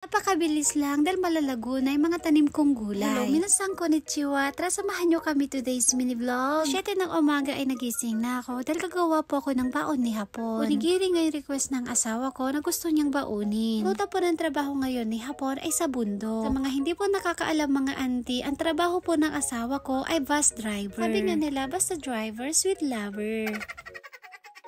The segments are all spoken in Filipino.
Napakabilis lang dahil malalago na yung mga tanim kong gulay. Hello, minasang konnichiwa. Tara, samahan nyo kami today's mini vlog. 7 ng umaga ay nagising na ako dahil gagawa po ako ng baon ni hapon. Onigiri nga yung request ng asawa ko na gusto niyang baunin. Ruta po ng trabaho ngayon ni hapon ay sa bundok. Sa mga hindi po nakakaalam mga auntie, ang trabaho po ng asawa ko ay bus driver. Sabi nga nila, basta driver, sweet lover.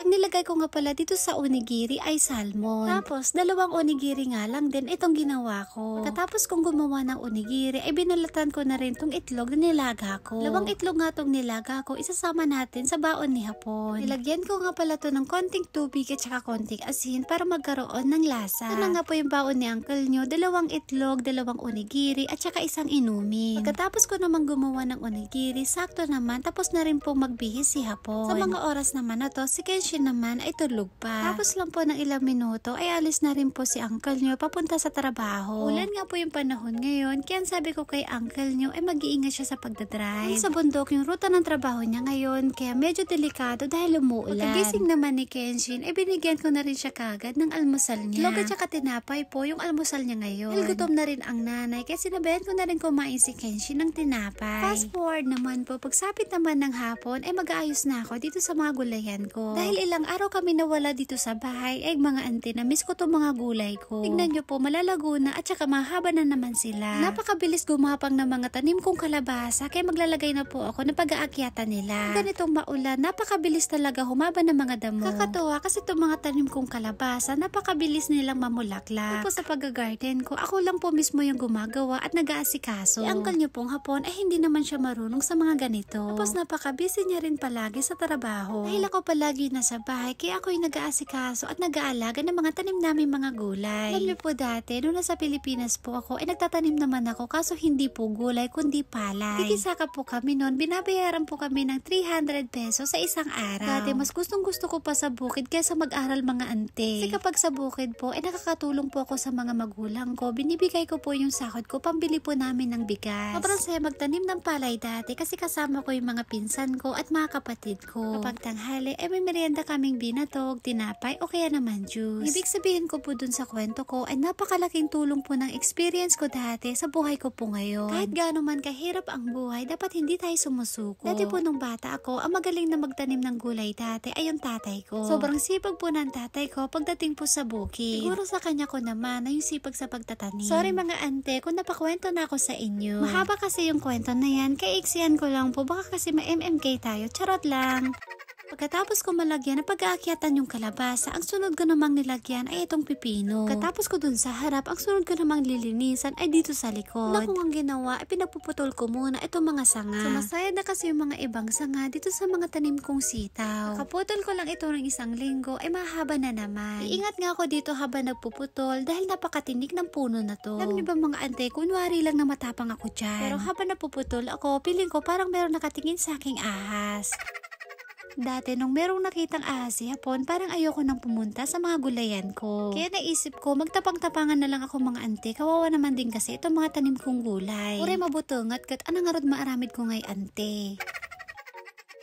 Ang nilagay ko nga pala dito sa onigiri ay salmon. Tapos, 2 onigiri nga lang din itong ginawa ko. Pagkatapos kong gumawa ng onigiri, ay binalatan ko na rin tong itlog na nilaga ko. 2 itlog nga tong nilaga ko, isasama natin sa baon ni hapon. Nilagyan ko nga pala to ng konting tubig at saka konting asin para magkaroon ng lasa. Ito na nga po yung baon ni uncle nyo, 2 itlog, 2 onigiri at saka 1 inumin. Pagkatapos ko naman gumawa ng onigiri, sakto naman, tapos na rin pong magbihis si hapon. Sa mga oras naman na to, si Kenshi naman ay tulog pa. Tapos lang po ng ilang minuto ay alis na rin po si uncle nyo papunta sa trabaho. Ulan nga po yung panahon ngayon, kaya sabi ko kay uncle nyo ay mag-iingat siya sa pagdadrive. Sa bundok yung ruta ng trabaho niya ngayon, kaya medyo delikado dahil umuulan. Pagkagising naman ni Kenshin ay binigyan ko na rin siya kagad ng almusal niya. Itlog at saka tinapay po yung almusal niya ngayon. Dahil gutom na rin ang nanay, kaya sinabayan ko na rin kumain si Kenshin ng tinapay. Fast forward naman po, pagsapit naman ng hapon ay mag-aayos na ako dito sa mga gulayan ko. Dahil ilang araw kami nawala dito sa bahay ay mga auntie na miss ko to mga gulay ko. Tignan nyo po, malalago na at saka mahaba na naman sila. Napakabilis gumapang ng mga tanim kong kalabasa kaya maglalagay na po ako ng pag-aakyatan nila. Ganitong maulan, napakabilis talaga humaba ng mga damo. Kakatuwa kasi itong mga tanim kong kalabasa, napakabilis nilang mamulaklak. Tapos sa pag-garden ko, ako lang po mismo yung gumagawa at nag-aasikaso. Si uncle nyo pong hapon ay hindi naman siya marunong sa mga ganito. Tapos napakabisi niya rin palagi sa trabaho. Dahil ako palagi nasa bahay, kaya ako yung nag-aasikaso at nag-aalaga ng mga tanim namin mga gulay. Alam niyo po dati, noong nasa Pilipinas po ako, ay nagtatanim naman ako kaso hindi po gulay kundi palay. Tigisa po kami noon, binabayaran po kami ng 300 pesos sa isang araw. Dati mas gustong gusto ko pa sa bukid kaysa mag-aral mga ante. Kasi kapag sa bukid po, ay nakakatulong po ako sa mga magulang ko. Binibigay ko po yung sahod ko, pambili po namin ng bigas. Sobrang saya magtanim ng palay dati kasi kasama ko yung mga pinsan ko at mga kapatid ko. Kapag tanghali, ay may merienda kaming binatog, tinapay o kaya naman juice. Ibig sabihin ko po dun sa kwento ko ay napakalaking tulong po ng experience ko dati sa buhay ko po ngayon. Kahit gaano man kahirap ang buhay, dapat hindi tayo sumusuko. Dati po nung bata ako, ang magaling na magtanim ng gulay dati ay yung tatay ko. Sobrang sipag po ng tatay ko pagdating po sa bukid. Siguro sa kanya ko naman na yung sipag sa pagtatanim. Sorry mga ante kung napakwento na ako sa inyo. Mahaba kasi yung kwento na yan, kaiksiyan ko lang po, baka kasi ma-MMK tayo, charot lang. Pagkatapos ko malagyan na pag-aakyatan yung kalabasa, ang sunod ko namang nilagyan ay itong pipino. Pagkatapos ko dun sa harap, ang sunod ko namang lilinisan ay dito sa likod. Una kong ang ginawa ay pinagpuputol ko muna itong mga sanga. Sumasayad na kasi yung mga ibang sanga dito sa mga tanim kong sitaw. Kaputol ko lang ito ng 1 linggo ay mahaba na naman. Iingat nga ako dito habang nagpuputol dahil napakatinik ng puno na to. Alam niyo ba mga ante, kunwari lang na matapang ako dyan. Pero habang napuputol ako, piling ko parang meron nakatingin sa aking ahas. Dati nung merong nakitang ahas si hapon, parang ayoko nang pumunta sa mga gulayan ko. Kaya naisip ko, magtapang-tapangan na lang ako mga ante. Kawawa naman din kasi itong mga tanim kong gulay. Ure mabutungat kat anang arod maaramid ko ngay ante.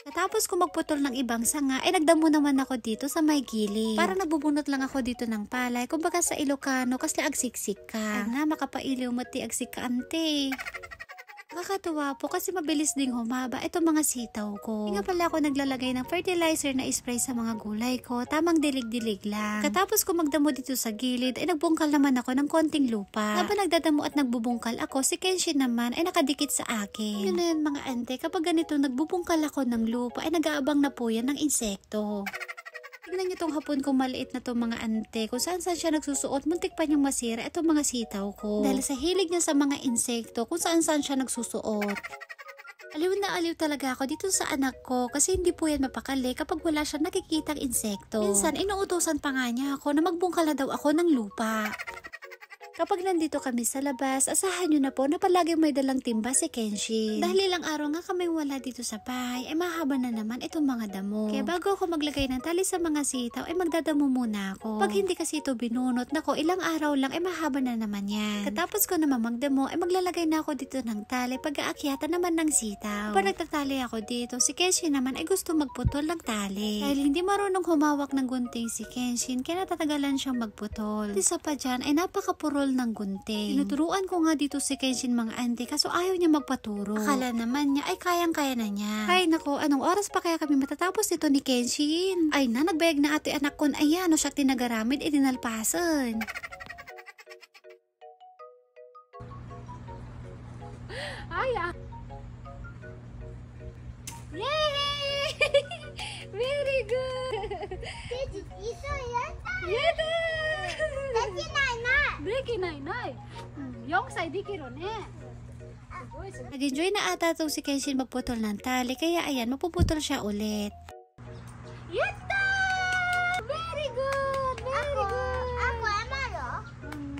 Katapos ko magputol ng ibang sanga, ay nagdamo naman ako dito sa may gilid. Parang nabubunot lang ako dito ng palay. Kumbaga sa Ilocano, kasi agsiksik ka. Ay nga, makapailiw mati agsik ka ante. Nakakatuwa po kasi mabilis ding humaba itong mga sitaw ko. Hindi nga pala ako naglalagay ng fertilizer na spray sa mga gulay ko, tamang dilig-dilig lang. Katapos ko magdamo dito sa gilid, ay nagbungkal naman ako ng konting lupa. Habang nagdadamo at nagbubungkal ako, si Kenshin naman ay nakadikit sa akin. Yun na yun mga ante, kapag ganito nagbubungkal ako ng lupa, ay nag-aabang na po yan ng insekto. Tignan niyo tong hapon kong maliit na to mga ante, kung saan siya nagsusuot, muntik pa niyang masira itong mga sitaw ko. Dahil sa hilig niya sa mga insekto, kung saan siya nagsusuot. Aliw na aliw talaga ako dito sa anak ko kasi hindi po yan mapakali kapag wala siyang nakikitang insekto. Minsan, inuutosan pa nga niya ako na magbungkal na daw ako ng lupa. Kapag nandito kami sa labas, asahan nyo na po na palagi may dalang timba si Kenshin. Dahil ilang araw nga kami wala dito sa bahay, ay mahaba na naman itong mga damo. Kaya bago ako maglagay ng tali sa mga sitaw, ay magdadamo muna ako. Pag hindi kasi ito binunot, nako ilang araw lang ay mahaba na naman yan. Katapos ko naman magdamo, ay maglalagay na ako dito ng tali pag-aakyatan naman ng sitaw. Kapag nagtatali ako dito, si Kenshin naman ay gusto magputol ng tali. Dahil hindi marunong humawak ng gunting si Kenshin, kaya natatagalan siyang magputol. Isa pa dyan ay napakapurol magputol ng gunting. Tinuturuan ko nga dito si Kenshin mga ante kaso ayaw niya magpaturo. Akala naman niya ay kayang-kaya na niya. Ay nako, anong oras pa kaya kami matatapos dito ni Kenshin? Ay na, nagbayag na ate anak kon. Ayan, o siya tinagaramid, idinalpasan. Ay Yay! Very good! Nag-enjoy na ata itong si Kenshin magputol ng tali, kaya ayan, mapuputol siya ulit. Yatta! Very good! Very good! Ako, amaro?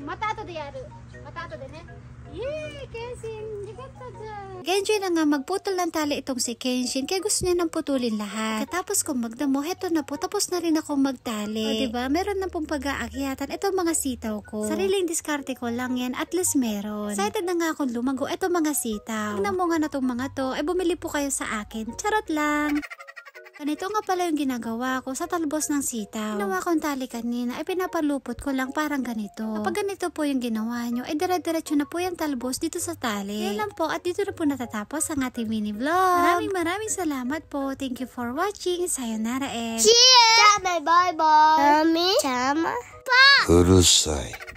Matato de yaru. Matato de ne? Yay! Kenshin! Higatta dyan! Nag-enjoy na nga magputol ng tali itong si Kenshin, kaya gusto niya nang putulin lahat. Katapos kong magdamo, heto na po, tapos na rin akong magtali. O diba, meron na pong pag-aakyatan itong mga sitaw ko. Sariling diskarte ko lang yan, at least meron. Excited na nga akong lumago itong mga sitaw. Tingnan mo nga na itong mga to, ay bumili po kayo sa akin. Charot lang! Ganito nga pala yung ginagawa ko sa talbos ng sitaw. Ginawa kong tali kanina ay pinapalupot ko lang parang ganito. Kapag ganito po yung ginawa nyo, ay dire-diretso na po yung talbos dito sa tali. Yan lang po at dito na po natatapos ang ating mini vlog. Maraming salamat po. Thank you for watching. Sayonara and... Cheers! Bye-bye! Mami? Chama? Pa! Urusai.